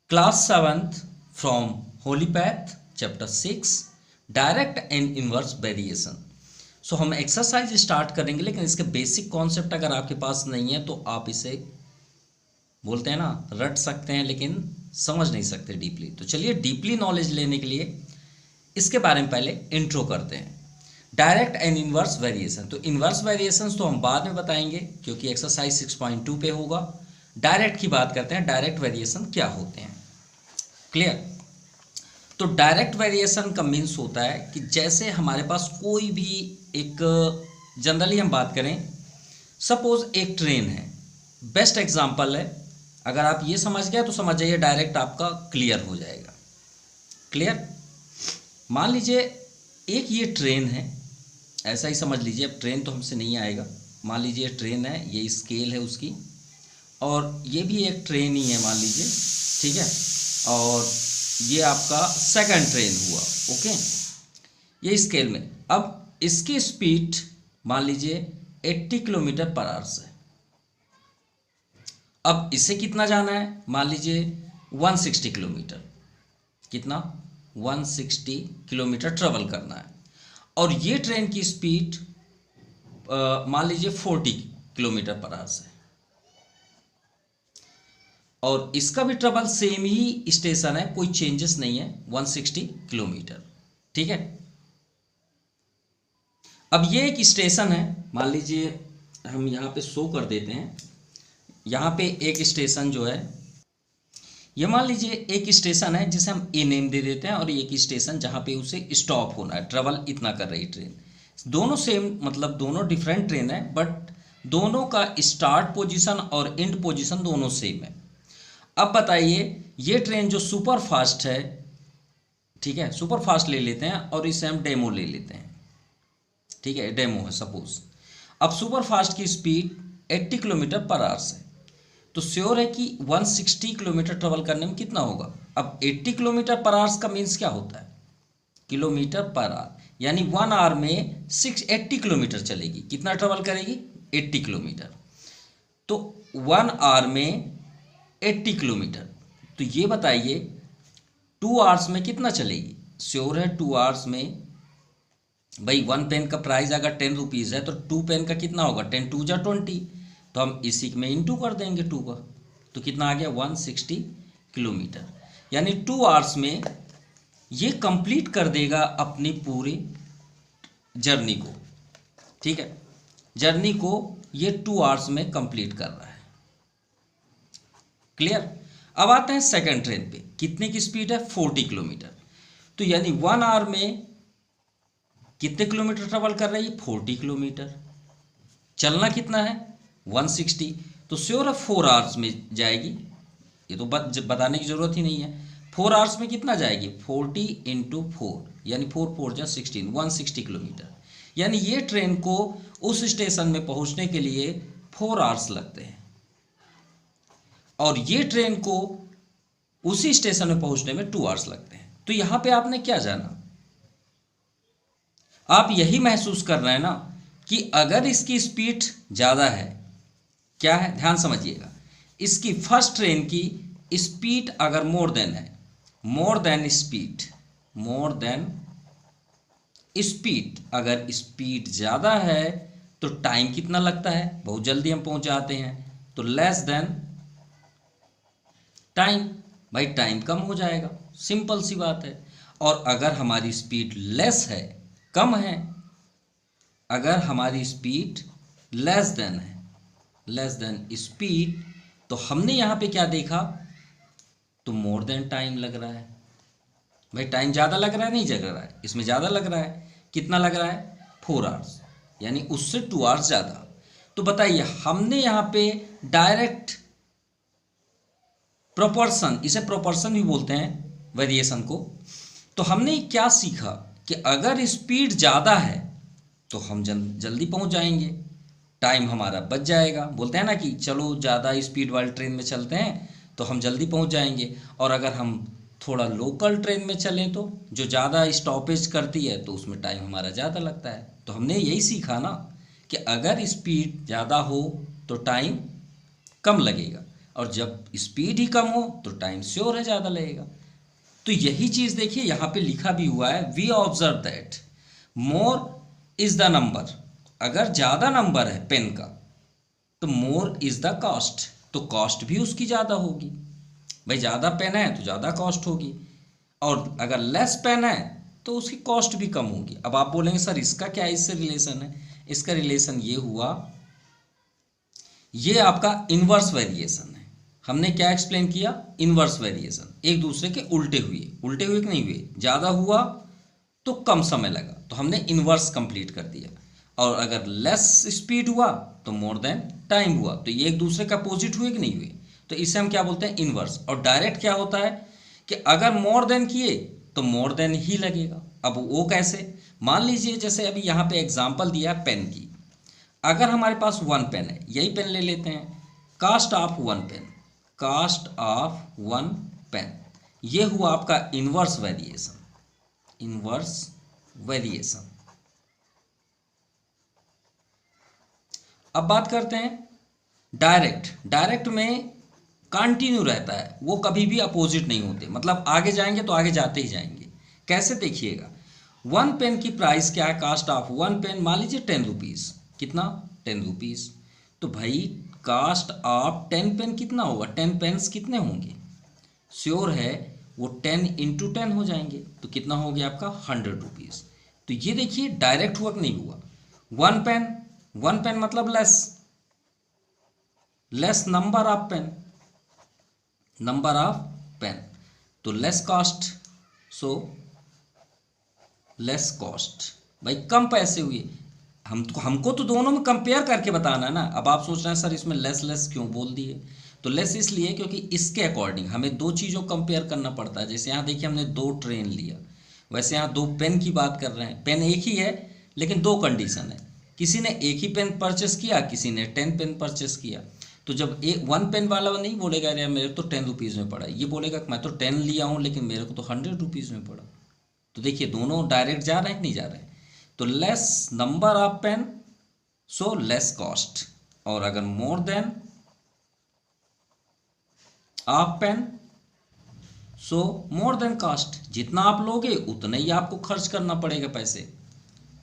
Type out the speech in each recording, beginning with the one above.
Class 7th from holy faith chapter 6 direct and inverse variation. So हम exercise start करेंगे, लेकिन इसके बेसिक कॉन्सेप्ट अगर आपके पास नहीं है तो आप इसे बोलते हैं ना रट सकते हैं, लेकिन समझ नहीं सकते डीपली। तो चलिए डीपली नॉलेज लेने के लिए इसके बारे में पहले इंट्रो करते हैं। डायरेक्ट एंड इनवर्स वेरिएशन, तो इनवर्स वेरिएशंस तो हम बाद में बताएंगे क्योंकि एक्सरसाइज 6.2 पे होगा। डायरेक्ट की बात करते हैं, डायरेक्ट वेरिएशन क्या होते हैं। क्लियर? तो डायरेक्ट वेरिएशन का मीन्स होता है कि जैसे हमारे पास कोई भी एक, जनरली हम बात करें, सपोज एक ट्रेन है। बेस्ट एग्जांपल है, अगर आप ये समझ गए तो समझ जाइए डायरेक्ट आपका क्लियर हो जाएगा। क्लियर? मान लीजिए एक ये ट्रेन है, ऐसा ही समझ लीजिए। अब ट्रेन तो हमसे नहीं आएगा, मान लीजिए ट्रेन है, ये स्केल है उसकी, और ये भी एक ट्रेन ही है मान लीजिए, ठीक है। और ये आपका सेकंड ट्रेन हुआ, ओके, ये स्केल में। अब इसकी स्पीड मान लीजिए 80 किलोमीटर पर आवर है। अब इसे कितना जाना है, मान लीजिए 160 किलोमीटर, कितना 160 किलोमीटर ट्रेवल करना है। और ये ट्रेन की स्पीड मान लीजिए 40 किलोमीटर पर आवर है, और इसका भी ट्रेवल सेम ही स्टेशन है, कोई चेंजेस नहीं है, 160 किलोमीटर, ठीक है। अब ये एक स्टेशन है, मान लीजिए हम यहाँ पे शो कर देते हैं। यहाँ पे एक स्टेशन जो है, ये मान लीजिए एक स्टेशन है जिसे हम ए नेम दे देते हैं, और एक स्टेशन जहाँ पे उसे स्टॉप होना है, ट्रेवल इतना कर रही ट्रेन। दोनों सेम, मतलब दोनों डिफरेंट ट्रेन है, बट दोनों का स्टार्ट पोजीशन और एंड पोजीशन दोनों सेम है। अब बताइए, ये ट्रेन जो सुपर फास्ट है, ठीक है, सुपर फास्ट ले लेते हैं और इसे हम डेमो ले लेते हैं, ठीक है, डेमो है सपोज। अब सुपर फास्ट की स्पीड 80 किलोमीटर पर आवर है, तो श्योर है कि 160 किलोमीटर ट्रेवल करने में कितना होगा। अब 80 किलोमीटर पर आवर का मीन्स क्या होता है, किलोमीटर पर आवर, यानी 1 आवर में 680 किलोमीटर चलेगी। कितना ट्रेवल करेगी, 80 किलोमीटर। तो 1 आवर में 80 किलोमीटर, तो ये बताइए 2 आवर्स में कितना चलेगी। श्योर है 2 आवर्स में, भाई 1 पेन का प्राइस अगर 10 रुपीज़ है तो 2 पेन का कितना होगा, 10 2 जा 20, तो हम इसी में इंटू कर देंगे 2 का, तो कितना आ गया 160 किलोमीटर। यानी 2 आवर्स में ये कंप्लीट कर देगा अपनी पूरी जर्नी को, ठीक है, जर्नी को ये 2 आवर्स में कंप्लीट कर रहा है। क्लियर? अब आते हैं सेकंड ट्रेन पे, कितने की स्पीड है, 40 किलोमीटर। तो यानी 1 आवर में कितने किलोमीटर ट्रेवल कर रही है, 40 किलोमीटर। चलना कितना है, 160, तो श्योर है 4 आवर्स में जाएगी। ये तो बताने की जरूरत ही नहीं है। 4 आवर्स में कितना जाएगी, 40 इंटू 4, यानी 4 4 जा 16, 160 किलोमीटर। यानी ये ट्रेन को उस स्टेशन में पहुंचने के लिए 4 आवर्स लगते हैं, और ये ट्रेन को उसी स्टेशन में पहुंचने में 2 आवर्स लगते हैं। तो यहां पे आपने क्या जाना, आप यही महसूस कर रहे हैं ना कि अगर इसकी स्पीड ज़्यादा है, क्या है, ध्यान समझिएगा, इसकी फर्स्ट ट्रेन की स्पीड अगर मोर देन है, more than speed, more than speed, अगर स्पीड ज़्यादा है तो टाइम कितना लगता है, बहुत जल्दी हम पहुंच जाते हैं। तो लेस देन टाइम, भाई टाइम कम हो जाएगा, सिंपल सी बात है। और अगर हमारी स्पीड लेस है, कम है, अगर हमारी स्पीड लेस देन है, लेस देन स्पीड, तो हमने यहाँ पे क्या देखा, तो मोर देन टाइम लग रहा है। भाई टाइम ज़्यादा लग रहा है, नहीं लग रहा है, इसमें ज़्यादा लग रहा है। कितना लग रहा है, 4 आवर्स, यानी उससे 2 आवर्स ज़्यादा। तो बताइए, हमने यहाँ पे डायरेक्ट प्रोपोर्शन, इसे प्रोपोर्शन भी बोलते हैं वेरिएशन को, तो हमने क्या सीखा कि अगर स्पीड ज़्यादा है तो हम जल्दी पहुंच जाएंगे, टाइम हमारा बच जाएगा। बोलते हैं ना कि चलो ज़्यादा स्पीड वाली ट्रेन में चलते हैं तो हम जल्दी पहुंच जाएंगे। और अगर हम थोड़ा लोकल ट्रेन में चलें तो जो ज़्यादा स्टॉपेज करती है तो उसमें टाइम हमारा ज़्यादा लगता है। तो हमने यही सीखा ना कि अगर स्पीड ज़्यादा हो तो टाइम कम लगेगा। और जब स्पीड ही कम हो तो टाइम श्योर है ज़्यादा लगेगा। तो यही चीज़ देखिए यहाँ पे लिखा भी हुआ है, we observe that more is the number, अगर ज़्यादा नंबर है पेन का तो मोर इज द कॉस्ट, तो कॉस्ट भी उसकी ज़्यादा होगी। भाई ज़्यादा पेन है तो ज़्यादा कॉस्ट होगी, और अगर लेस पेन है तो उसकी कॉस्ट भी कम होगी। अब आप बोलेंगे सर इसका क्या इससे रिलेशन है? इसका रिलेशन ये हुआ, ये आपका इन्वर्स वेरिएशन है। हमने क्या एक्सप्लेन किया? इन्वर्स वेरिएशन, एक दूसरे के उल्टे हुए, उल्टे हुए कि नहीं हुए, ज़्यादा हुआ तो कम समय लगा तो हमने इन्वर्स कंप्लीट कर दिया, और अगर लेस स्पीड हुआ तो मोर देन टाइम हुआ, तो ये एक दूसरे का अपोजिट हुए कि नहीं हुए, तो इसे हम क्या बोलते हैं? इन्वर्स। और डायरेक्ट क्या होता है कि अगर मोर देन किए तो मोर देन ही लगेगा। अब वो कैसे? मान लीजिए जैसे अभी यहाँ पे एग्जांपल दिया पेन की, अगर हमारे पास वन पेन है, यही पेन ले लेते हैं, cost of one pen, cost of one pen, ये हुआ आपका इन्वर्स वेरिएशन, इन्वर्स वेरिएशन। अब बात करते हैं डायरेक्ट। डायरेक्ट में कंटिन्यू रहता है, वो कभी भी अपोजिट नहीं होते, मतलब आगे जाएंगे तो आगे जाते ही जाएंगे। कैसे? देखिएगा, वन पेन की प्राइस क्या है? कास्ट ऑफ वन पेन मान लीजिए 10 रुपीज़, कितना? 10 रुपीज़। तो भाई कास्ट ऑफ 10 पेन कितना होगा? 10 पेन्स कितने होंगे? श्योर है वो 10 × 10 हो जाएंगे, तो कितना हो गया आपका? 100 रुपीज़। तो ये देखिए डायरेक्ट हुआ कि नहीं हुआ? वन पेन, वन पेन मतलब less number of pen, number of pen, तो less cost, so less cost. भाई कम पैसे हुए, हमको तो दोनों में कंपेयर करके बताना है ना। अब आप सोच रहे हैं सर इसमें लेस क्यों बोल दिए? तो लेस इसलिए क्योंकि इसके अकॉर्डिंग हमें दो चीज़ों को कंपेयर करना पड़ता है। जैसे यहाँ देखिए हमने 2 ट्रेन लिया, वैसे यहाँ 2 पेन की बात कर रहे हैं। पेन एक ही है लेकिन 2 कंडीशन है, किसी ने एक ही पेन परचेस किया, किसी ने 10 पेन परचेस किया। तो जब एक 1 पेन वाला नहीं बोलेगा अरे मेरे तो 10 रुपीज़ में पड़ा, ये बोलेगा मैं तो 10 लिया हूँ लेकिन मेरे को तो 100 रुपीज़ में पड़ा। तो देखिए दोनों डायरेक्ट जा रहे हैं कि नहीं जा रहे हैं? तो less number of pen so less cost, और अगर more than of pen so more than cost. जितना आप लोगे उतना ही आपको खर्च करना पड़ेगा पैसे,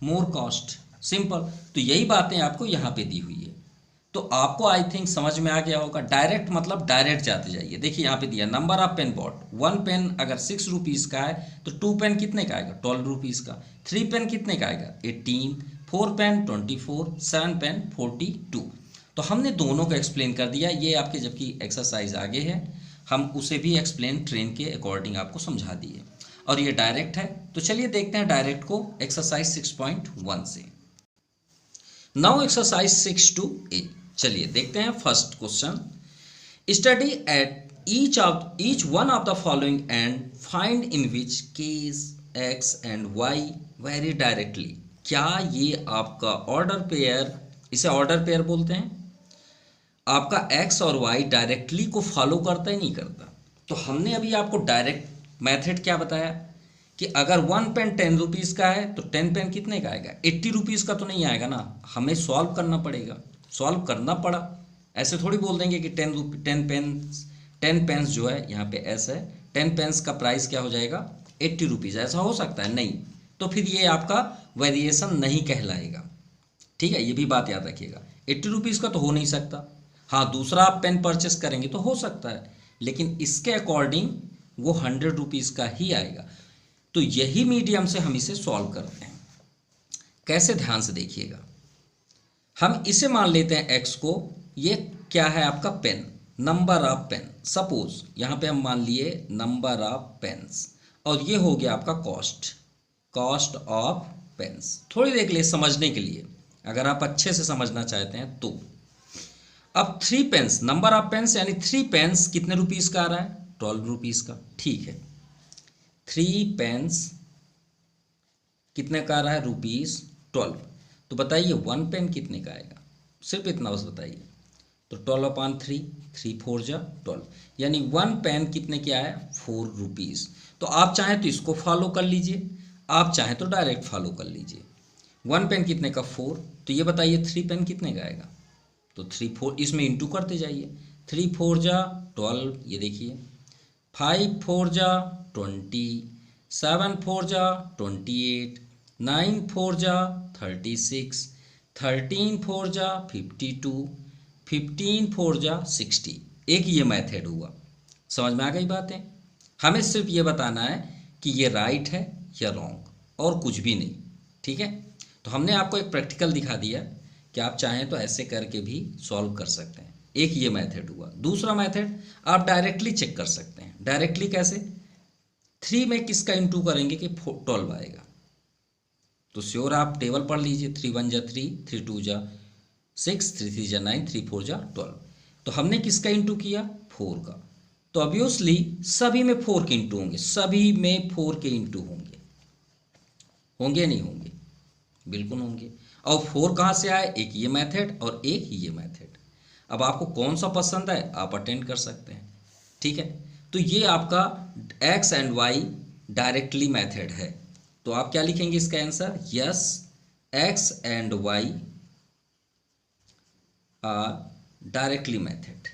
मोर कॉस्ट, सिंपल। तो यही बातें आपको यहाँ पे दी हुई है। तो आपको आई थिंक समझ में आ गया होगा। डायरेक्ट मतलब डायरेक्ट जाते जाइए। देखिए यहाँ पे दिया number of pen bought, 1 pen अगर 6 रुपीज़ का है तो 2 पेन कितने का आएगा? 12 रुपीज़ का। 3 पेन कितने का आएगा? 18। 4 पेन 24। 7 पेन 42। तो हमने दोनों को एक्सप्लेन कर दिया। ये आपके जबकि एक्सरसाइज आगे है, हम उसे भी एक्सप्लेन ट्रेन के अकॉर्डिंग आपको समझा दिए, और ये डायरेक्ट है। तो चलिए देखते हैं डायरेक्ट को एक्सरसाइज 6.1 से। नाउ एक्सरसाइज 6.2a, चलिए देखते हैं first question. Study at each one of the following and find in which case x and y vary directly. क्या ये आपका ऑर्डर पेयर, इसे ऑर्डर पेयर बोलते हैं, आपका एक्स और वाई डायरेक्टली को फॉलो करता ही नहीं करता? तो हमने अभी आपको डायरेक्ट मेथड क्या बताया कि अगर 1 पेन 10 रुपीज़ का है तो 10 पेन कितने का आएगा? 80 रुपीज़ का तो नहीं आएगा ना, हमें सॉल्व करना पड़ेगा। सॉल्व करना पड़ा, ऐसे थोड़ी बोल देंगे कि 10 पेन्स जो है यहाँ पे एस है, 10 पेन्स का प्राइस क्या हो जाएगा? 80 रुपीज़। ऐसा हो सकता है? नहीं। तो फिर ये आपका वेरिएशन नहीं कहलाएगा, ठीक है, ये भी बात याद रखिएगा। 80 रुपीज़ का तो हो नहीं सकता। हाँ, दूसरा आप पेन परचेस करेंगे तो हो सकता है, लेकिन इसके अकॉर्डिंग वो 100 रुपीज़ का ही आएगा। तो यही मीडियम से हम इसे सॉल्व करते हैं। कैसे? ध्यान से देखिएगा। हम इसे मान लेते हैं एक्स को, ये क्या है आपका? Pen, number of pen. Suppose यहाँ पे हम मान लिए नंबर ऑफ पेन्स, और ये हो गया आपका कॉस्ट, कॉस्ट ऑफ पेन्स। थोड़ी देख ले समझने के लिए, अगर आप अच्छे से समझना चाहते हैं तो। अब 3 पेन्स, नंबर ऑफ पेन्स यानी 3 पेन्स कितने रुपीज़ का आ रहा है? 12 रुपीज़ का, ठीक है। 3 पेन्स कितने का आ रहा है? ₹12। तो बताइए 1 पेन कितने का आएगा? सिर्फ इतना बस बताइए। तो 12/3, 3 4 जा 12, यानी 1 पेन कितने की आया? 4 रुपीज़। तो आप चाहें तो इसको फॉलो कर लीजिए, आप चाहें तो डायरेक्ट फॉलो कर लीजिए। 1 पेन कितने का? 4। तो ये बताइए 3 पेन कितने का आएगा? तो 3 4 इसमें इंटू करते जाइए। 3 4 जा 12, ये देखिए 5 4 जा 20, 7 4 जा 28, 9 4 जा 36, 13 4 जा 52, 15 4 जा 60। एक ये मेथड हुआ। समझ में आ गई बातें? हमें सिर्फ ये बताना है कि ये राइट है या रॉन्ग, और कुछ भी नहीं। ठीक है, तो हमने आपको एक प्रैक्टिकल दिखा दिया कि आप चाहें तो ऐसे करके भी सॉल्व कर सकते हैं। एक ये मेथड हुआ। दूसरा मेथड आप डायरेक्टली चेक कर सकते हैं। डायरेक्टली कैसे? 3 में किसका इंटू करेंगे कि 12 आएगा। तो श्योर आप टेबल पढ़ लीजिए, 3 1 जा 3, 3 2 जा 6, 3 3 जा 9, 3 4 जा 12। तो हमने किसका इंटू किया? 4 का। तो ऑब्वियसली सभी में 4 के इंटू होंगे, सभी में 4 के इंटू होंगे। होंगे नहीं होंगे? बिल्कुल होंगे। और 4 कहाँ से आए? एक ये मेथड और एक ये मेथड। अब आपको कौन सा पसंद है आप अटेंड कर सकते हैं। ठीक है, तो ये आपका x and y directly method है। तो आप क्या लिखेंगे इसका answer? Yes, x and y are directly method.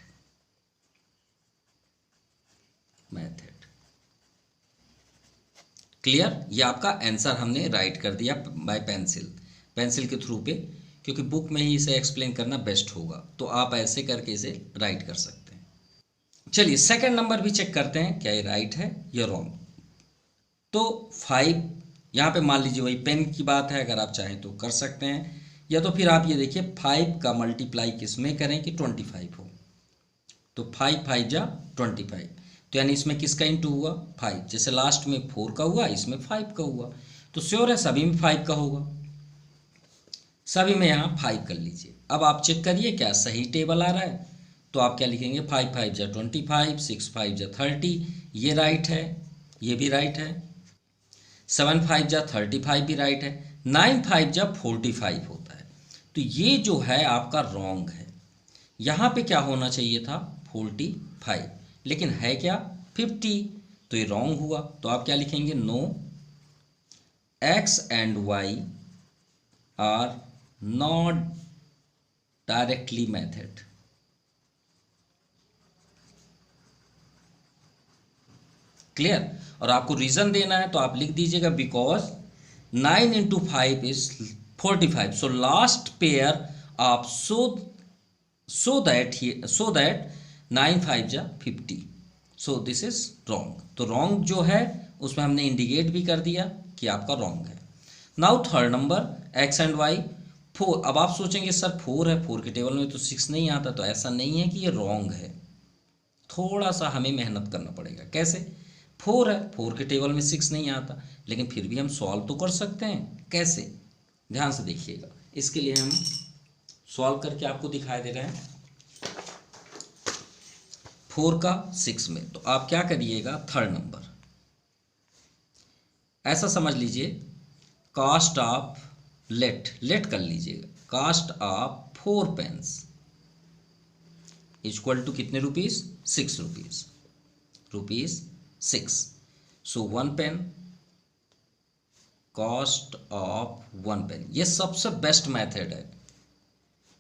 Clear? ये आपका आंसर हमने राइट कर दिया बाय पेंसिल के थ्रू पे, क्योंकि बुक में ही इसे एक्सप्लेन करना बेस्ट होगा। तो आप ऐसे करके इसे राइट कर सकते हैं। चलिए सेकंड नंबर भी चेक करते हैं क्या ये राइट है या रॉन्ग। तो 5, यहाँ पे मान लीजिए वही पेन की बात है, अगर आप चाहें तो कर सकते हैं, या तो फिर आप ये देखिए 5 का मल्टीप्लाई किस में करें कि 25 हो। तो 5 5 जा 25, तो यानी इसमें किसका इंटू हुआ? 5। जैसे लास्ट में 4 का हुआ, इसमें 5 का हुआ, तो श्योर है सभी में 5 का होगा। सभी में यहाँ 5 कर लीजिए। अब आप चेक करिए क्या सही टेबल आ रहा है। तो आप क्या लिखेंगे? 5 5 जा 25, 6 5 जा 30, ये राइट है, ये भी राइट है। 7 5 जा 35 भी राइट है। 9 5 जा 45 होता है। तो ये जो है आपका रॉन्ग है। यहाँ पे क्या होना चाहिए था? 45, लेकिन है क्या? 50, तो ये रॉन्ग हुआ। तो आप क्या लिखेंगे? No, x and y are not directly method. Clear? और आपको रीजन देना है तो आप लिख दीजिएगा because 9 into 5 is 45, so last pair आप so that 9 5 जा 50, सो दिस इज रॉन्ग। तो रॉन्ग जो है उसमें हमने इंडिकेट भी कर दिया कि आपका रॉन्ग है। Now third number x and y 4। अब आप सोचेंगे सर 4 है, 4 के टेबल में तो 6 नहीं आता। तो ऐसा नहीं है कि ये रॉन्ग है, थोड़ा सा हमें मेहनत करना पड़ेगा। कैसे? 4 है, 4 के टेबल में 6 नहीं आता, लेकिन फिर भी हम सॉल्व तो कर सकते हैं। कैसे? ध्यान से देखिएगा। इसके लिए हम सॉल्व करके आपको दिखाई दे रहे हैं 4 का 6 में। तो आप क्या करिएगा? थर्ड नंबर ऐसा समझ लीजिए, कास्ट ऑफ लेट कर लीजिएगा। Cost of 4 pens equal to कितने rupees? 6 rupees 6। So 1 pen, cost of 1 pen, ये सबसे बेस्ट मेथड है।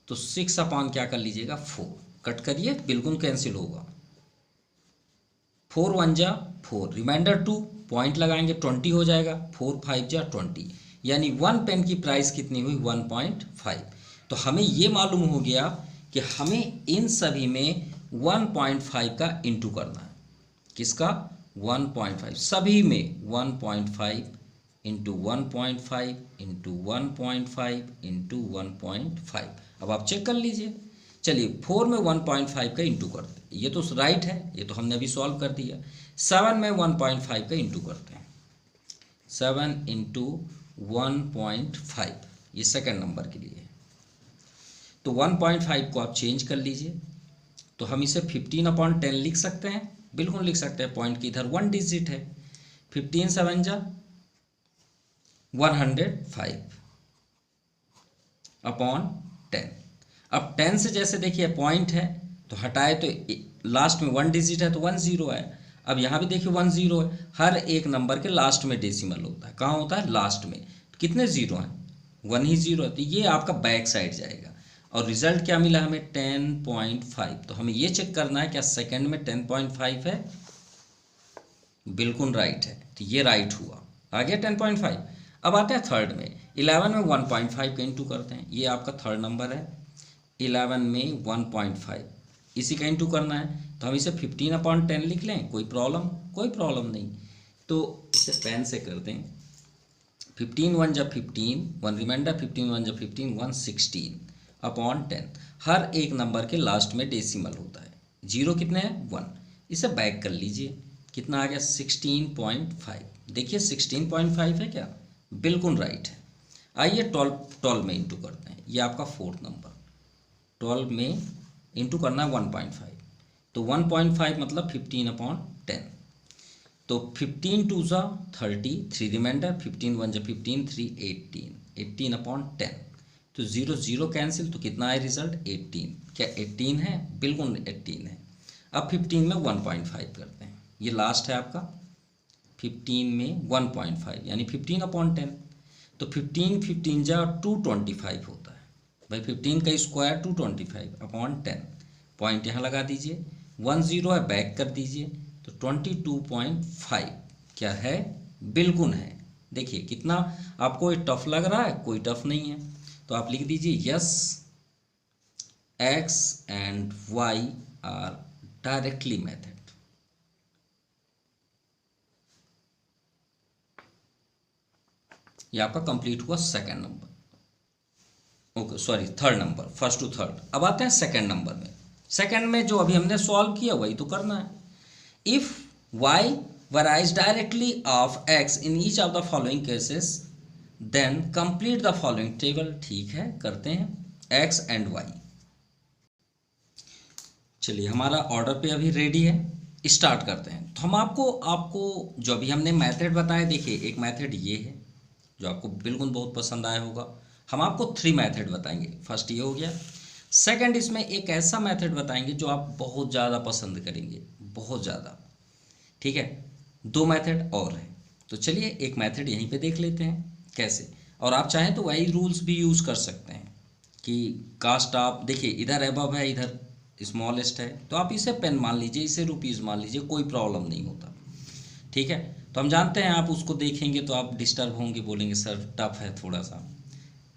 तो 6 अपॉन क्या कर लीजिएगा? 4 कट करिए, बिल्कुल कैंसिल होगा। 4 1 जा 4, रिमाइंडर 2 पॉइंट लगाएंगे 20 हो जाएगा। 4 5 जा 20, यानी 1 पेन की प्राइस कितनी हुई? 1.5। तो हमें ये मालूम हो गया कि हमें इन सभी में 1.5 का इंटू करना है। किसका? 1.5, सभी में 1.5 इंटू 1.5 इंटू 1.5 इंटू 1.5। अब आप चेक कर लीजिए। चलिए 4 में 1.5 का इंटू करते हैं, ये तो राइट है, ये तो हमने अभी सॉल्व कर दिया। 7 में 1.5 का इंटू करते हैं, 7 इंटू 1.5, ये सेकंड नंबर के लिए है। तो 1.5 को आप चेंज कर लीजिए, तो हम इसे 15/10 लिख सकते हैं, बिल्कुल लिख सकते हैं। पॉइंट की इधर 1 डिजिट है। 15 7 जा 105 अपॉन 10। अब 10 से जैसे देखिए पॉइंट है तो हटाए तो लास्ट में 1 डिजिट है तो 1 0 है। अब यहाँ भी देखिए 1 0 है। हर एक नंबर के लास्ट में डेसिमल होता है। कहाँ होता है? लास्ट में। कितने जीरो हैं? 1 ही जीरो है, तो ये आपका बैक साइड जाएगा। और रिजल्ट क्या मिला हमें 10.5। तो हमें ये चेक करना है क्या सेकंड में 10.5 है, बिल्कुल राइट है, तो ये राइट हुआ, आ गया 10.5। अब आते हैं थर्ड में, 11 में 1.5 का इंटू करते हैं, ये आपका थर्ड नंबर है, 11 में 1.5 इसी का इंटू करना है, तो हम इसे 15/10 लिख लें, कोई प्रॉब्लम नहीं। तो इसे पेन से करते हैं, 15 1 जब 15, 1 रिमाइंडर, 15 1 जब 15, 116/10। हर एक नंबर के लास्ट में डेसिमल होता है, जीरो कितने हैं 1, इसे बैक कर लीजिए, कितना आ गया 16.5। देखिए 16.5 है क्या, बिल्कुल राइट है। आइए 12 में इंटू करते हैं, ये आपका फोर्थ नंबर, 12 में इंटू करना है 1.5, तो 1.5 मतलब 15/10। तो 15 2 ज़ा 30, 3 रिमाइंडर, 15 1 जा 15, 3 18/10। तो 0 0 कैंसिल, तो कितना है रिजल्ट 18। क्या 18 है, बिल्कुल 18 है। अब 15 में 1.5 करते हैं, ये लास्ट है आपका, 15 में 1.5 यानी 15/10। तो 15 जा 225 होता है भाई, 15 का स्क्वायर 225/10, पॉइंट यहाँ लगा दीजिए, 1 0 है बैक कर दीजिए, तो 22.5 क्या है, बिल्कुल है। देखिए कितना आपको ये टफ लग रहा है, कोई टफ नहीं है, तो आप लिख दीजिए yes x and y are directly method. ये आपका कंप्लीट हुआ second number, okay sorry third number, first to third. अब आते हैं सेकंड नंबर में। सेकंड में जो अभी हमने सॉल्व किया वही तो करना है। If y varies directly of x in each of the following cases then complete the following table। ठीक है, करते हैं x and y। चलिए हमारा ऑर्डर पे अभी रेडी है, स्टार्ट करते हैं। तो हम आपको जो अभी हमने मेथड बताए, देखिए एक मेथड ये है जो आपको बिल्कुल बहुत पसंद आया होगा। हम आपको 3 मेथड बताएंगे, फर्स्ट ये हो गया। सेकंड इसमें एक ऐसा मेथड बताएंगे जो आप बहुत ज़्यादा पसंद करेंगे, बहुत ज़्यादा, ठीक है। 2 मेथड और हैं, तो चलिए एक मेथड यहीं पे देख लेते हैं कैसे। और आप चाहें तो वही रूल्स भी यूज़ कर सकते हैं कि कास्ट आप देखिए इधर अबव है, इधर स्मॉलेस्ट है, तो आप इसे पेन मान लीजिए, इसे रुपीज़ मान लीजिए, कोई प्रॉब्लम नहीं होता, ठीक है। तो हम जानते हैं आप उसको देखेंगे तो आप डिस्टर्ब होंगे, बोलेंगे सर टफ है थोड़ा सा।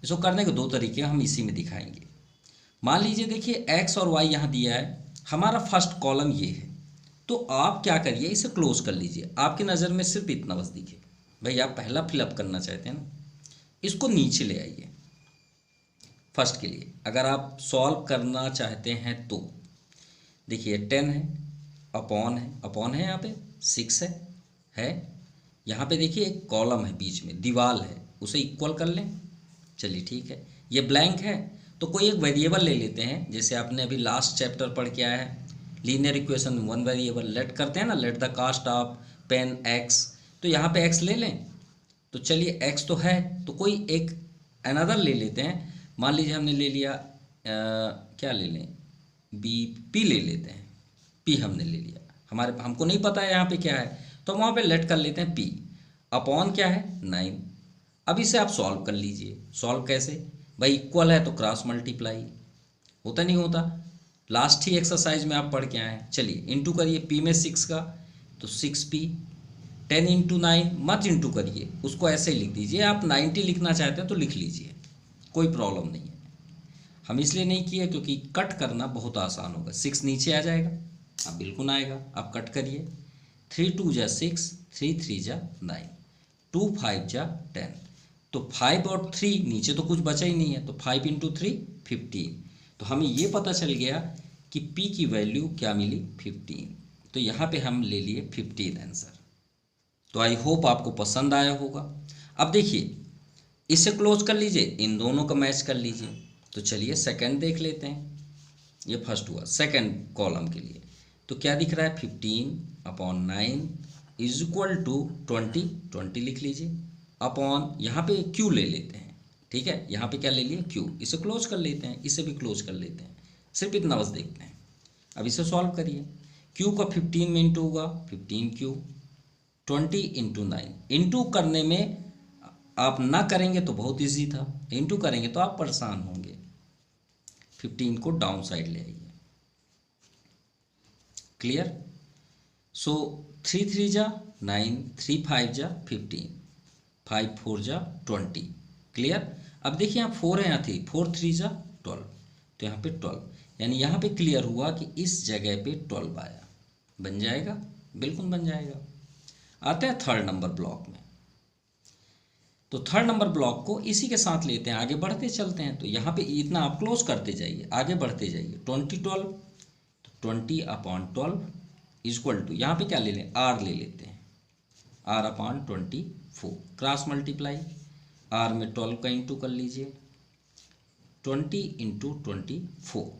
इसको करने के 2 तरीके हम इसी में दिखाएंगे। मान लीजिए देखिए एक्स और वाई यहाँ दिया है, हमारा फर्स्ट कॉलम ये है, तो आप क्या करिए इसे क्लोज कर लीजिए। आपकी नज़र में सिर्फ इतना बस दिखे, भाई आप पहला फिलअप करना चाहते हैं ना, इसको नीचे ले आइए फर्स्ट के लिए। अगर आप सॉल्व करना चाहते हैं तो देखिए 10 है, अपॉन है यहाँ पे 6 है यहाँ पे देखिए एक कॉलम है बीच में, दीवार है, उसे इक्वल कर लें। चलिए ठीक है, ये ब्लैंक है तो कोई एक वेरिएबल ले लेते हैं, जैसे आपने अभी लास्ट चैप्टर पढ़ के आया है लीनियर इक्वेशन, 1 वेरिएबल लेट करते हैं ना, let the cost of pen x, तो यहाँ पे एक्स ले लें। तो चलिए एक्स तो है, तो कोई एक अनदर ले लेते हैं। मान लीजिए हमने ले लिया क्या ले लें, पी ले लेते हैं, पी हमने ले लिया, हमको नहीं पता है यहाँ पे क्या है, तो वहाँ पे लेट कर लेते हैं पी। अपॉन क्या है 9। अब इसे आप सॉल्व कर लीजिए। सॉल्व कैसे भाई, इक्वल है तो क्रॉस मल्टीप्लाई, होता नहीं होता, लास्ट ही एक्सरसाइज में आप पढ़ के आए हैं। चलिए इंटू करिए पी में 6 का, तो 6p। 10 × 9 मत इंटू करिए, उसको ऐसे ही लिख दीजिए। आप 90 लिखना चाहते हैं तो लिख लीजिए, कोई प्रॉब्लम नहीं है। हम इसलिए नहीं किए क्योंकि कट करना बहुत आसान होगा। 6 नीचे आ जाएगा, अब बिल्कुल आएगा, आप कट करिए। 3 2 जा 6, 3 3 जा 9, 2 5 जा 10, तो 5 और 3 नीचे तो कुछ बचा ही नहीं है, तो 5 × 3 15। तो हमें ये पता चल गया कि p की वैल्यू क्या मिली 15, तो यहाँ पे हम ले लिए 15 आंसर। तो आई होप आपको पसंद आया होगा। अब देखिए इसे क्लोज कर लीजिए, इन दोनों का मैच कर लीजिए। तो चलिए सेकंड देख लेते हैं, ये फर्स्ट हुआ सेकंड कॉलम के लिए। तो क्या दिख रहा है 15/9 इज इक्वल टू 20 लिख लीजिए, अपॉन यहाँ पे क्यू ले लेते हैं, ठीक है। यहाँ पे क्या ले लिए क्यू, इसे क्लोज कर लेते हैं, इसे भी क्लोज कर लेते हैं, सिर्फ इतना बस देखते हैं। अब इसे सॉल्व करिए, क्यू का 15 में इंटू होगा 15Q, 20 × 9। इंटू करने में आप ना करेंगे तो बहुत इजी था, इंटू करेंगे तो आप परेशान होंगे। 15 को डाउन साइड ले आइए। क्लियर। सो 3 3 जा 9, 3 5 जा 15, 5 4 जा 20। क्लियर। अब देखिए यहाँ 4 है, यहाँ थी 4 3 जा 12, तो यहाँ पे 12, यानी यहाँ पे क्लियर हुआ कि इस जगह पे 12 आया। बन जाएगा, बिल्कुल बन जाएगा। आते हैं थर्ड नंबर ब्लॉक में। तो थर्ड नंबर ब्लॉक को इसी के साथ लेते हैं, आगे बढ़ते चलते हैं। तो यहाँ पे इतना आप क्लोज करते जाइए, आगे बढ़ते जाइए। 20 12, तो 20/12 इक्वल टू, यहाँ पे क्या ले लें, r ले लेते हैं, r/24। क्रॉस मल्टीप्लाई, r में 12 का इंटू कर लीजिए, 20 × 24,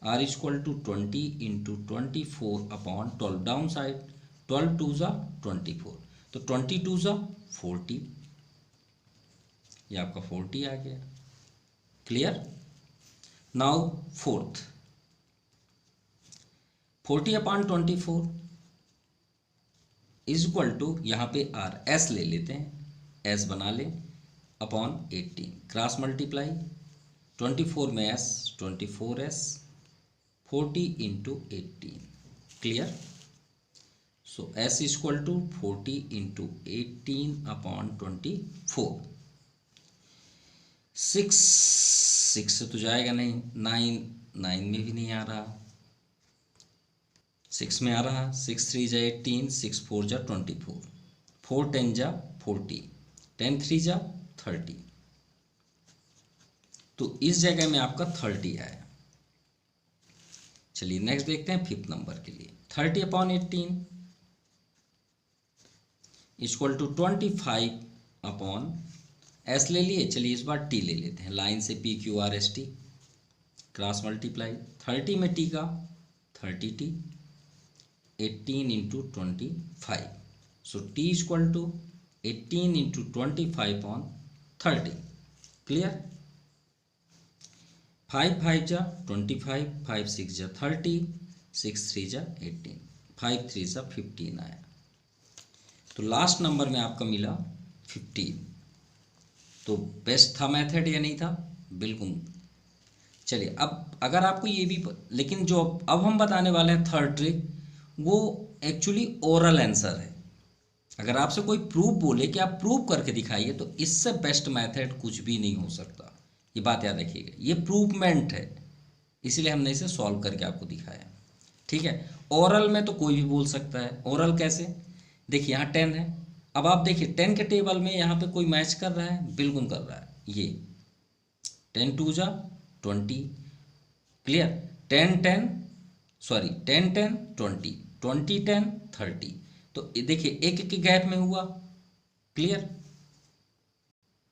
r equal to 20 × 24/12 down side, 12 2 जा 24, तो 22 जा 40, ये आपका 40 आ गया। Clear. Now fourth, 40/24 is equal to, यहाँ पे r s ले लेते हैं, s बना लें, अपॉन 18, क्रॉस मल्टीप्लाई, 24 में s 24s, 40 × 18। Clear. So s equal to 40 × 18/24। 6 से तो जाएगा नहीं, 9 में भी नहीं आ रहा, 6 में आ रहा, 6 3 जा 18, 6 4 जा 24, 4 10 जा 40, 10 3 जा 30, तो इस जगह में आपका 30 आया। चलिए नेक्स्ट देखते हैं फिफ्थ नंबर के लिए। 30/18 इक्वल टू 25/, s ले लिए, चलिए इस बार t ले लेते हैं, लाइन से PQRST, क्रॉस मल्टीप्लाई, 30 में t का 30t, 18 × 25, so t equal to 18 × 25/30। Clear. 5 5 जा 25, 5 6 जा 30, 6 3 जा 18, 5 3 जा 15 आया। तो लास्ट नंबर में आपका मिला 15। तो बेस्ट था मेथड या नहीं था, बिल्कुल। चलिए अब अगर आपको ये भी, लेकिन जो अब हम बताने वाले हैं थर्ड ट्रिक, वो एक्चुअली ओरल आंसर है। अगर आपसे कोई प्रूफ बोले कि आप प्रूफ करके दिखाइए, तो इससे बेस्ट मेथड कुछ भी नहीं हो सकता। ये बात याद रखिएगा, ये प्रूफमेंट है, इसीलिए हमने इसे सॉल्व करके आपको दिखाया। ठीक है। ओरल में तो कोई भी बोल सकता है। ओरल कैसे, देखिए यहाँ 10 है, अब आप देखिए 10 के टेबल में यहाँ पे कोई मैच कर रहा है, बिल्कुल कर रहा है। ये 10 2 जा 20, क्लियर। 10 10 सॉरी 10 10 20, 20 10 30, तो देखिए एक के गैप में हुआ। क्लियर।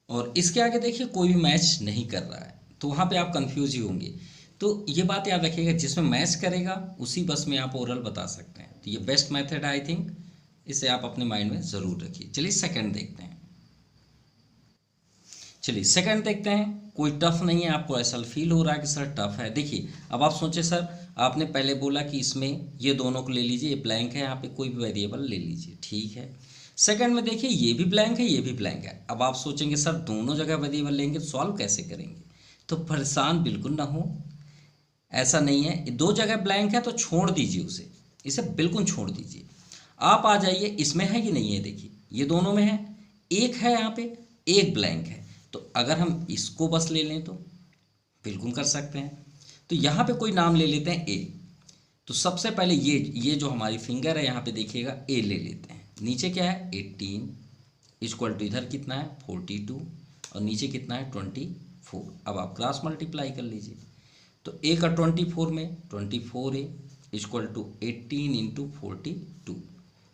और इसके आगे देखिए कोई भी मैच नहीं कर रहा है, तो वहाँ पे आप कंफ्यूज ही होंगे। तो ये बात याद रखिएगा, जिसमें मैच करेगा उसी बस में आप ओरल बता सकते हैं। तो ये बेस्ट मेथड आई थिंक, इसे आप अपने माइंड में ज़रूर रखिए। चलिए सेकंड देखते हैं। चलिए सेकंड देखते हैं। कोई टफ नहीं है, आपको ऐसा फील हो रहा है कि सर टफ है। देखिए अब आप सोचें, सर आपने पहले बोला कि इसमें ये दोनों को ले लीजिए, ये ब्लैंक है, यहाँ पे कोई भी वेरिएबल ले लीजिए, ठीक है। सेकंड में देखिए ये भी ब्लैंक है, ये भी ब्लैंक है। अब आप सोचेंगे सर दोनों जगह वेरिएबल लेंगे तो सॉल्व कैसे करेंगे, तो परेशान बिल्कुल ना हो, ऐसा नहीं है। दो जगह ब्लैंक है तो छोड़ दीजिए उसे, इसे बिल्कुल छोड़ दीजिए। आप आ जाइए, इसमें है कि नहीं है, देखिए ये दोनों में है, एक है यहाँ पे, एक ब्लैंक है। तो अगर हम इसको बस ले लें तो बिल्कुल कर सकते हैं। तो यहाँ पे कोई नाम ले लेते हैं ए। तो सबसे पहले ये जो हमारी फिंगर है यहाँ पे देखिएगा, ए ले लेते हैं। नीचे क्या है 18 इक्वल टू, इधर कितना है 42, और नीचे कितना है 24। अब आप क्रॉस मल्टीप्लाई कर लीजिए, तो ए का 24 में 24a equal to 18 × 42।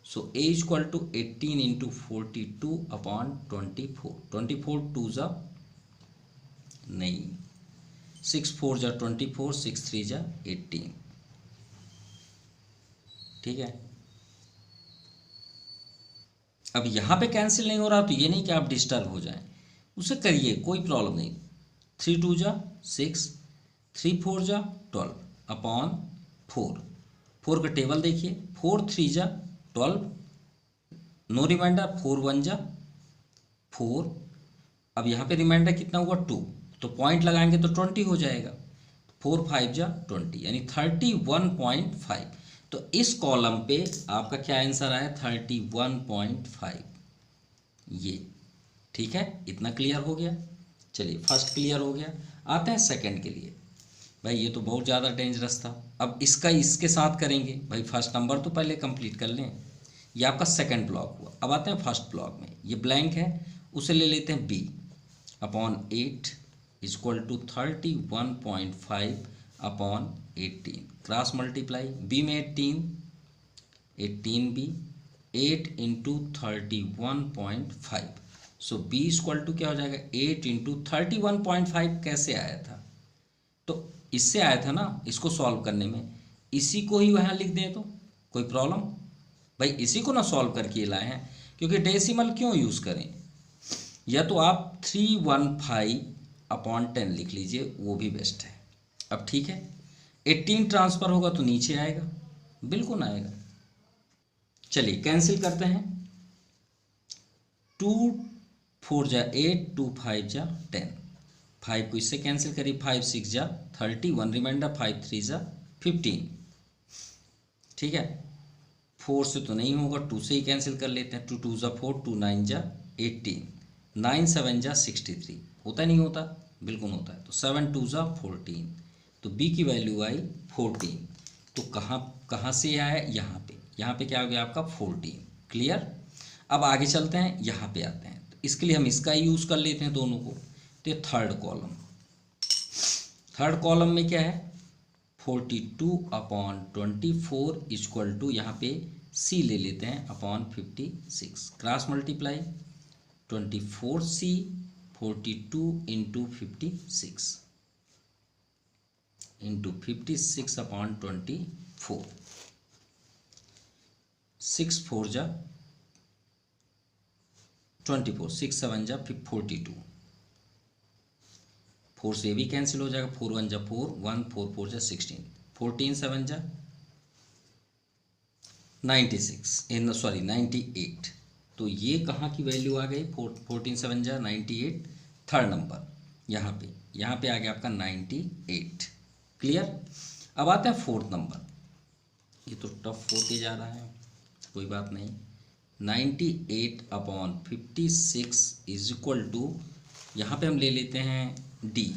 So a equal to 18 × 42/24। 24 2 जा नहीं, 6 4 जा 24, 6 3 जा 18। ठीक है। अब यहाँ पे कैंसिल नहीं हो रहा, तो ये नहीं कि आप डिस्टर्ब हो जाएं, उसे करिए, कोई प्रॉब्लम नहीं। 3 2 जा 6, 3 4 जा 12/4। 4 का टेबल देखिए, 4 3 जा 12, नो रिमाइंडर, 4 1 जा 4। अब यहाँ पे रिमाइंडर कितना हुआ 2, तो पॉइंट लगाएंगे तो 20 हो जाएगा। 4 5 जा 20 यानी 31.5। तो इस कॉलम पे आपका क्या आंसर आया 31.5 ये। ठीक है, इतना क्लियर हो गया। चलिए फर्स्ट क्लियर हो गया, आते हैं सेकंड के लिए। भाई ये तो बहुत ज़्यादा डेंजरस था, अब इसका इसके साथ करेंगे। भाई फर्स्ट नंबर तो पहले कंप्लीट कर लें, ये आपका सेकंड ब्लॉक हुआ। अब आते हैं फर्स्ट ब्लॉक में, ये ब्लैंक है, उसे ले लेते हैं b upon 8 equal to 31.5 upon 18, cross multiply. b में 18 b 8 into 31.5, so b equal to क्या हो जाएगा 8 इंटू 31.5। कैसे आया था, तो इससे आया था ना, इसको सॉल्व करने में। इसी को ही वहाँ लिख दें तो कोई प्रॉब्लम? भाई इसी को ना सॉल्व करके लाए हैं, क्योंकि डेसिमल क्यों यूज़ करें। या तो आप 315 अपॉन 10 लिख लीजिए, वो भी बेस्ट है। अब ठीक है, 18 ट्रांसफ़र होगा तो नीचे आएगा, बिल्कुल आएगा। चलिए कैंसिल करते हैं, 2 4 जा 8, 2 5 जा 10, 5 को इससे कैंसिल करिए, 5 6 जा 30, 1 रिमाइंडर, 5 3 जा 15। ठीक है, 4 से तो नहीं होगा, 2 से ही कैंसिल कर लेते हैं, 2 2 जा 4, 2 9 जा 18, 9 7 जा 63। होता नहीं होता, बिल्कुल होता है। तो 7 2 जा 14, तो b की वैल्यू आई 14। तो कहाँ से आया, यहाँ पे क्या हो गया आपका 14। क्लियर। अब आगे चलते हैं, यहाँ पे आते हैं, तो इसके लिए हम इसका यूज़ कर लेते हैं दोनों को। तो थर्ड कॉलम में क्या है 42 अपॉन 24 इक्वल टू, यहाँ पे c ले लेते हैं upon 56, cross multiply 24c 42 into 56 upon 24, 6 4 जा 24, 6 7 जा 42, 4 से भी कैंसिल हो जाएगा, 4 1 जा 4, 1 4 4 जा 16, 14 7 जा 98। तो ये कहाँ की वैल्यू आ गई, 14 7 जा 98, थर्ड नंबर यहाँ पे आ गया आपका 98। क्लियर। अब आता है फोर्थ नंबर, ये तो टफ होते जा रहा है, कोई बात नहीं। 98 अपॉन 56 इज इक्वल टू, यहाँ पे हम ले लेते हैं d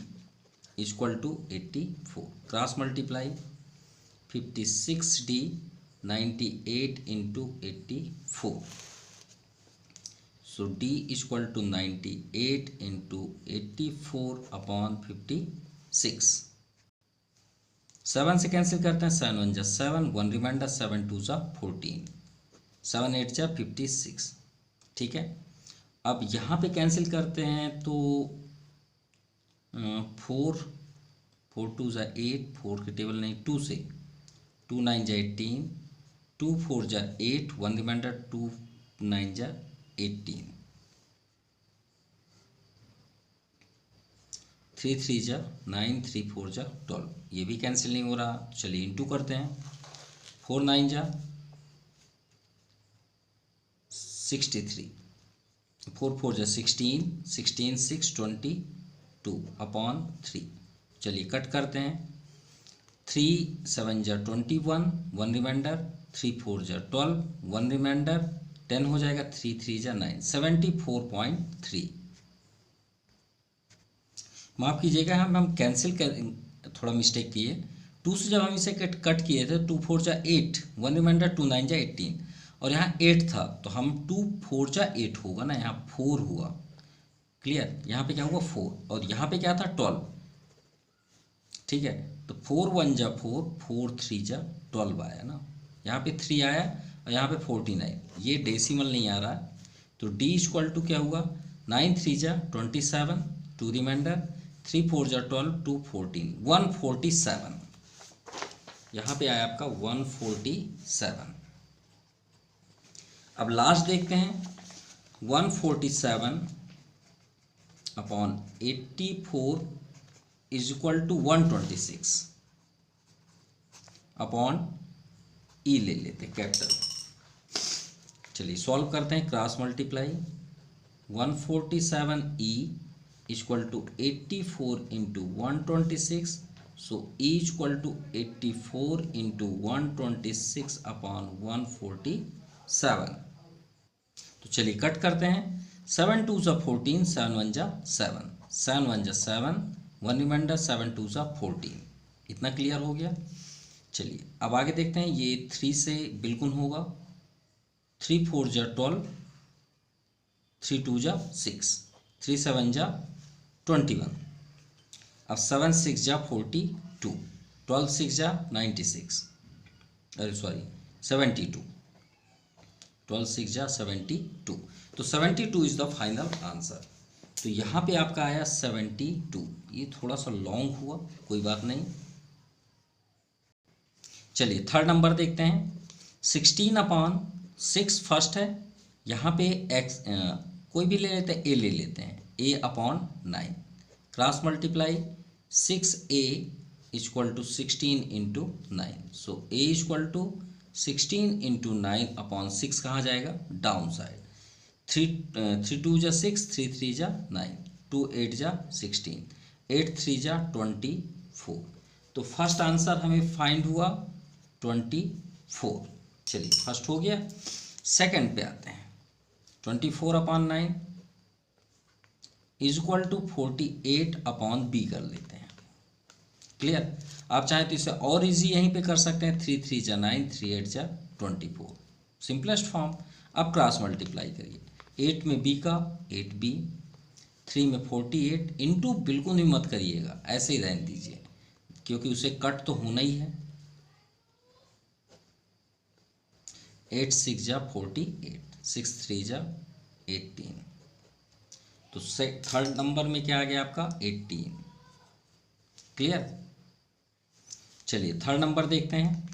equal to 84, cross multiply 56d 98 into 84, so d equal to 98 into 84 upon 56। 7 से कैंसिल करते हैं, 7 1 जा 7, 1 रिमाइंडर, 7 2 जा 14, 7 8 जा 56। ठीक है, अब यहाँ पे कैंसिल करते हैं तो 4 2 जा 8, 4 के टेबल नहीं, 2 से 2 9 जा 18, 2 4 जा 8, 1 रिमाइंडर, 2 9 जा 18, 3 3 जा 9, 3 4 जा 12, ये भी कैंसिल नहीं हो रहा। चलिए इंटू करते हैं, 4 9 जा 63, 4 4 जा 16, 16 6 22 अपॉन 3। चलिए कट करते हैं, 3 7 जा 21, 1 रिमाइंडर, 3 4 जा 12, 1 रिमाइंडर, 10 हो जाएगा, 3 3 जा 9, 74.3। माफ़ कीजिएगा, हम कैंसिल कर, थोड़ा मिस्टेक किए। 2 से जब हम इसे कट किए थे, 2 4 जा 8, 1 रिमाइंडर, 2 9 जा 18, और यहाँ 8 था, तो हम 2 4 जा 8 होगा ना, यहाँ 4 हुआ। क्लियर, यहाँ पे क्या हुआ 4, और यहाँ पे क्या था 12। ठीक है, तो 4 1 जा 4, 4 3 जा 12 आया ना, यहाँ पे 3 आया और यहाँ पे 14 आया, ये डेसिमल नहीं आ रहा है। तो d इक्वल टू क्या हुआ, 9 3 जा 27, 2 रिमाइंडर, 3 4 जा 12, 2 14, 147। यहाँ पे आया आपका 147। अब लास्ट देखते हैं, 147 upon 84 is equal to 126 upon E ले लेते हैं कैपिटल। चलिए सॉल्व करते हैं, cross multiply 147 E equal to 84 into 126, so E equal to 84 into 126 upon 147। तो चलिए कट करते हैं। 7 2 ज़ा 14, 7 1 ज़ा 7, 7 1 ज़ा 7, 1 रिमाइंडर, 7 2 ज़ा 14। इतना क्लियर हो गया। चलिए अब आगे देखते हैं। ये 3 से बिल्कुल होगा। 3 4 ज़ा 12, 3 2 ज़ा 6, 3 7 ज़ा 21। अब 7 6 ज़ा 42, 12 6 ज़ा 96, अरे सॉरी 72, 12 6 ज़ा 72। तो 72 इज़ द फाइनल आंसर। तो यहाँ पे आपका आया 72। ये थोड़ा सा लॉन्ग हुआ, कोई बात नहीं। चलिए थर्ड नंबर देखते हैं। 16 अपॉन 6 फर्स्ट है। यहाँ पे एक्स कोई भी ले लेते हैं, ए ले लेते हैं, A upon 9 cross multiply 6a equal to 16 into 9। So a equal to 16 into 9 upon 6 कहाँ जाएगा, डाउन साइड। 3 2 जा 6, 3 3 जा 9, 2 8 जा 16, 8 3 जा 24। तो फर्स्ट आंसर हमें फाइंड हुआ 24। चलिए फर्स्ट हो गया। सेकंड पे आते हैं। 24 upon 9 is equal to 48 upon B कर लेते हैं। क्लियर। आप चाहें तो इसे और इजी यहीं पे कर सकते हैं। 3 3 जा 9, 3 8 जा 24, सिंपलेस्ट फॉर्म। अब क्रॉस मल्टीप्लाई करिए। 8 में बी का 8b, 3 में 48 इंटू बिल्कुल भी मत करिएगा, ऐसे ही रहने दीजिए क्योंकि उसे कट तो होना ही है। 8 6 जा 48, 6 3 जा 18। तो थर्ड नंबर में क्या आ गया आपका 18। क्लियर। चलिए थर्ड नंबर देखते हैं।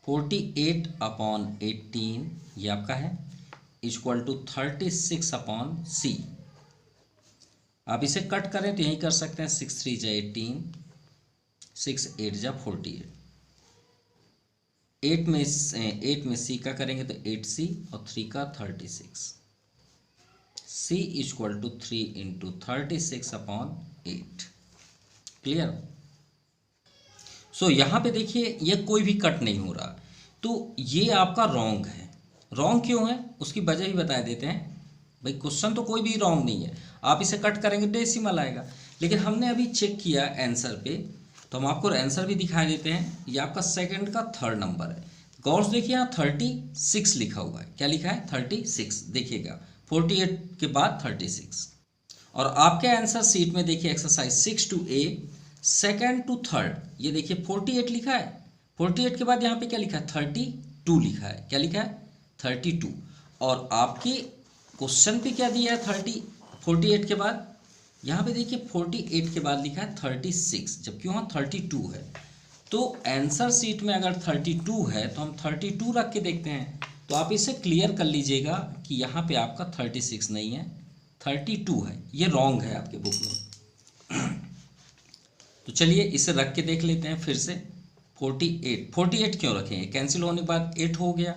48 अपॉन 18 ये आपका है इक्वल टू 36 अपॉन सी। आप इसे कट करें तो यही कर सकते हैं। 6 3 जा 18, 6 8 जा 48। 8 में सी का करेंगे तो 8c और 3 का 36। c equal to 3 into 36 upon 8। Clear. So यहाँ पे देखिए ये कोई भी कट नहीं हो रहा, तो ये आपका रॉन्ग है। रॉन्ग क्यों है उसकी वजह ही बता देते हैं। भाई क्वेश्चन तो कोई भी रॉन्ग नहीं है, आप इसे कट करेंगे तो डेसिमल आएगा। लेकिन हमने अभी चेक किया आंसर पे, तो हम आपको आंसर भी दिखा देते हैं। ये आपका सेकंड का थर्ड नंबर है। गौर से देखिए यहाँ 36 लिखा हुआ है। क्या लिखा है 36, देखिएगा 48 के बाद 36। और आपके आंसर सीट में देखिए exercise 6 two A second to third, ये देखिए 48 लिखा है। 48 के बाद यहाँ पे क्या लिखा है 32 लिखा है। क्या लिखा है 32। और आपके क्वेश्चन पे क्या दिया है 48 के बाद, यहाँ पे देखिए 48 के बाद लिखा है 36, जबकि वहाँ 32 है। तो आंसर सीट में अगर 32 है तो हम 32 रख के देखते हैं। तो आप इसे क्लियर कर लीजिएगा कि यहाँ पे आपका 36 नहीं है 32 है। ये रॉन्ग है आपके बुक में। तो चलिए इसे रख के देख लेते हैं फिर से। 48 क्यों रखेंगे, कैंसिल होने के बाद 8 हो गया,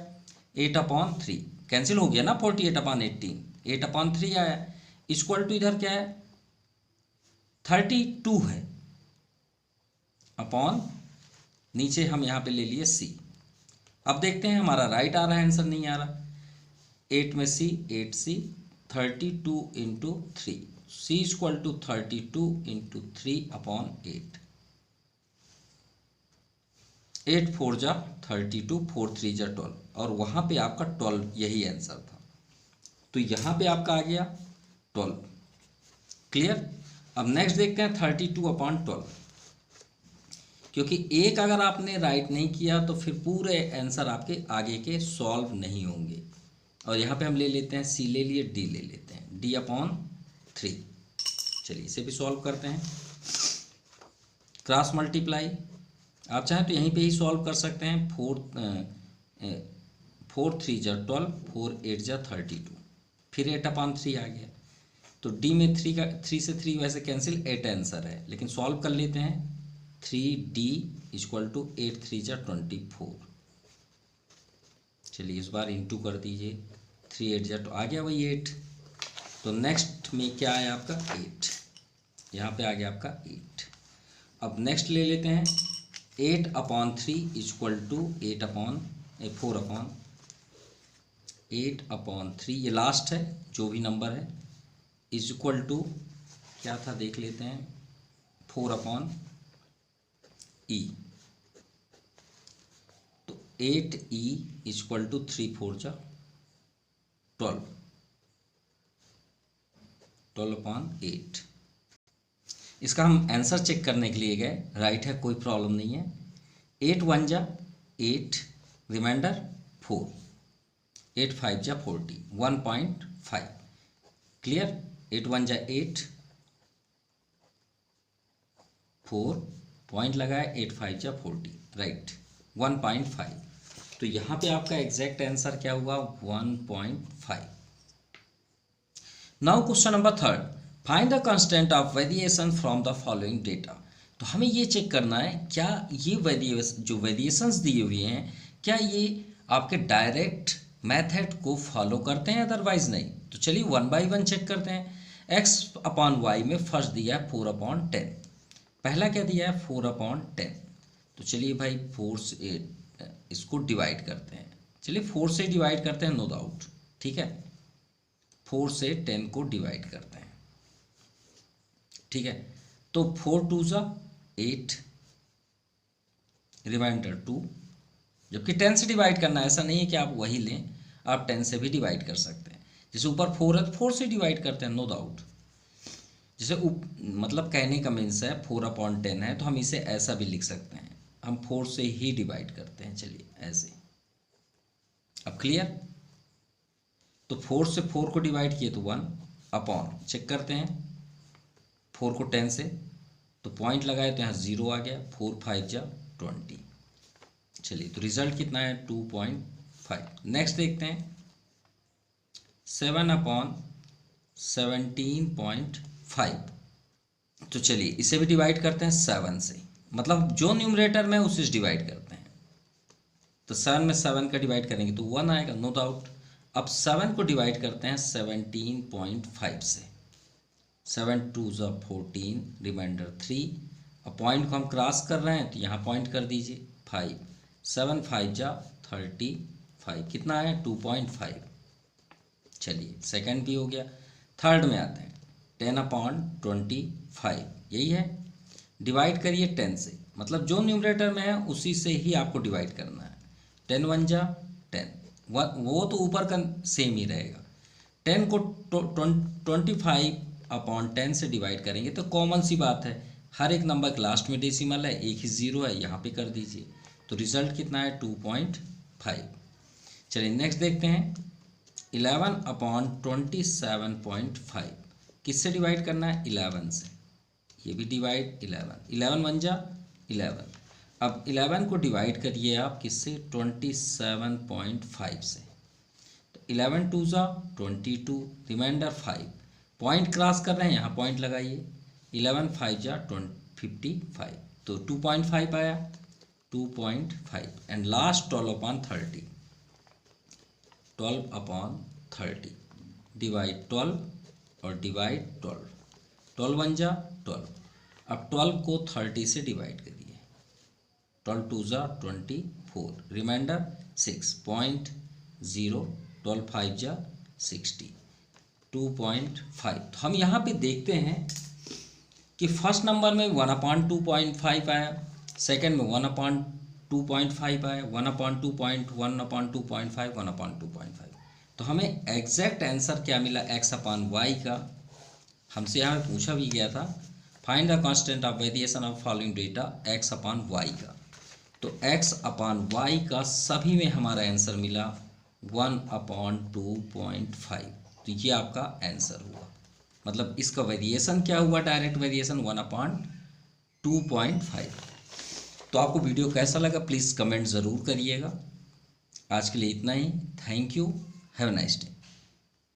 8 अपॉन 3 कैंसिल हो गया ना। 48 अपॉन 18, 8 अपॉन 3 आया। इक्वल टू इधर क्या है 32 है अपॉन नीचे हम यहाँ पे ले लिए c। अब देखते हैं हमारा राइट आ रहा है आंसर नहीं आ रहा। 8 में c 8c 32 into 3, c equal to 32 into 3 upon 8। 8 4 जा 32, 4 3 जा 12, और वहाँ पे आपका 12 यही आंसर था। तो यहाँ पे आपका आ गया 12। क्लियर। अब नेक्स्ट देखते हैं 32 अपॉन 12, क्योंकि एक अगर आपने राइट नहीं किया तो फिर पूरे आंसर आपके आगे के सॉल्व नहीं होंगे। और यहाँ पे हम ले लेते हैं सी ले लिए, डी ले लेते हैं, डी अपॉन 3। चलिए इसे भी सॉल्व करते हैं। क्रॉस मल्टीप्लाई आप चाहें तो यहीं पे ही सॉल्व कर सकते हैं। 4 3 जा 12, 4 8 जा 32, फिर 8 अपॉन 3 आ गया। तो डी में 3 से 3 वैसे कैंसिल, 8 आंसर है, लेकिन सॉल्व कर लेते हैं। 3d इक्वल टू 8 3 जा 24। चलिए इस बार इंटू कर दीजिए। 3 8 जा तो आ गया वही 8। तो नेक्स्ट में क्या आया आपका 8, यहाँ पे आ गया आपका 8। अब नेक्स्ट ले लेते हैं 8/3 इक्वल टू 8/3, ये लास्ट है जो भी नंबर है, इज इक्वल टू क्या था देख लेते हैं 4/e। तो 8e इक्वल टू 3 4 जा 12/8। इसका हम आंसर चेक करने के लिए गए, राइट है कोई प्रॉब्लम नहीं है। 8 1 जा 8, रिमाइंडर 4, 8 5 जा 40, 1.5। क्लियर? 8 1 जा 8, 4 पॉइंट लगाए, 8 5 जा 40, राइट 1.5। तो यहाँ पे आपका एग्जैक्ट आंसर क्या हुआ 1.5। Now question number 3, find the constant of variation from the following data. तो हमें ये चेक करना है क्या ये जो वेरिएशंस दिए हुए हैं क्या ये आपके डायरेक्ट मेथड को फॉलो करते हैं, अदरवाइज नहीं। तो चलिए 1 बाई 1 चेक करते हैं। x/y में फर्स्ट दिया है 4/10, पहला क्या दिया है 4/10। तो चलिए भाई 4 से इसको डिवाइड करते हैं, चलिए 4 से डिवाइड करते हैं, नो डाउट, ठीक है। 4 से 10 को डिवाइड करते हैं, ठीक है। तो 4 2 जा 8, रिमाइंडर 2, जबकि 10 से डिवाइड करना है, ऐसा नहीं है कि आप वही लें, आप 10 से भी डिवाइड कर सकते हैं। जैसे ऊपर 4 है तो 4 से डिवाइड करते हैं, नो डाउट। जैसे मतलब कहने का मीन्स है 4/10 है तो हम इसे ऐसा भी लिख सकते हैं, हम 4 से ही डिवाइड करते हैं, चलिए ऐसे। अब क्लियर? तो 4 से 4 को डिवाइड किए तो 1 अपॉन, चेक करते हैं 4 को 10 से, तो पॉइंट लगाए तो यहाँ 0 आ गया, 4 5 जा 20। चलिए तो रिजल्ट कितना है 2.5। नेक्स्ट देखते हैं 7/17.5। तो चलिए इसे भी डिवाइड करते हैं 7 से, मतलब जो न्यूमरेटर में उसे डिवाइड करते हैं। तो 7 में 7 का डिवाइड करेंगे तो 1 आएगा, नो डाउट। अब 7 को डिवाइड करते हैं 17.5 से, 7 2 जा 14, रिमाइंडर 3। अब पॉइंट को हम क्रॉस कर रहे हैं तो यहाँ पॉइंट कर दीजिए 5, 7 5 जा 35, कितना है 2.5। चलिए सेकंड भी हो गया। थर्ड में आते हैं 10/25, यही है, डिवाइड करिए 10 से, मतलब जो न्यूमरेटर में है उसी से ही आपको डिवाइड करना है। 10 1 जा 10, वो तो ऊपर का सेम ही रहेगा। 10 को 25/10 से डिवाइड करेंगे तो कॉमन सी बात है, हर एक नंबर के लास्ट में डेसिमल है, एक ही 0 है, यहाँ पे कर दीजिए। तो रिजल्ट कितना है 2.5। चलिए नेक्स्ट देखते हैं 11/27.5, किससे डिवाइड करना है 11 से, ये भी डिवाइड 11 1 जा 11। अब 11 को डिवाइड करिए आप किससे 27.5 से, तो 11 2 जा 22, रिमाइंडर 5, पॉइंट क्रॉस कर रहे हैं, यहाँ पॉइंट लगाइए, 11 5 जा 55, तो 2.5 आया, 2.5। एंड लास्ट 12/30, 12/30, डिवाइड 12 और डिवाइड 12, 12 1 जा 12। अब 12 को 30 से डिवाइड करिए, 12 2 जा 24, रिमाइंडर 6.0, 12 5 जा 60, 2.5। तो हम यहाँ पे देखते हैं कि फर्स्ट नंबर में 1/2.5 आया, सेकंड में 1/2.5 आया, 1/2.5, 1/2.5। तो हमें एग्जैक्ट आंसर क्या मिला x/y का। हमसे यहाँ पूछा भी गया था find the constant of variation of following data x/y का। तो x/y का सभी में हमारा आंसर मिला 1/2.5। तो ये आपका आंसर हुआ, मतलब इसका वेरिएशन क्या हुआ, डायरेक्ट वेरिएशन 1/2.5। तो आपको वीडियो कैसा लगा प्लीज़ कमेंट ज़रूर करिएगा। आज के लिए इतना ही, thank you, have a nice day.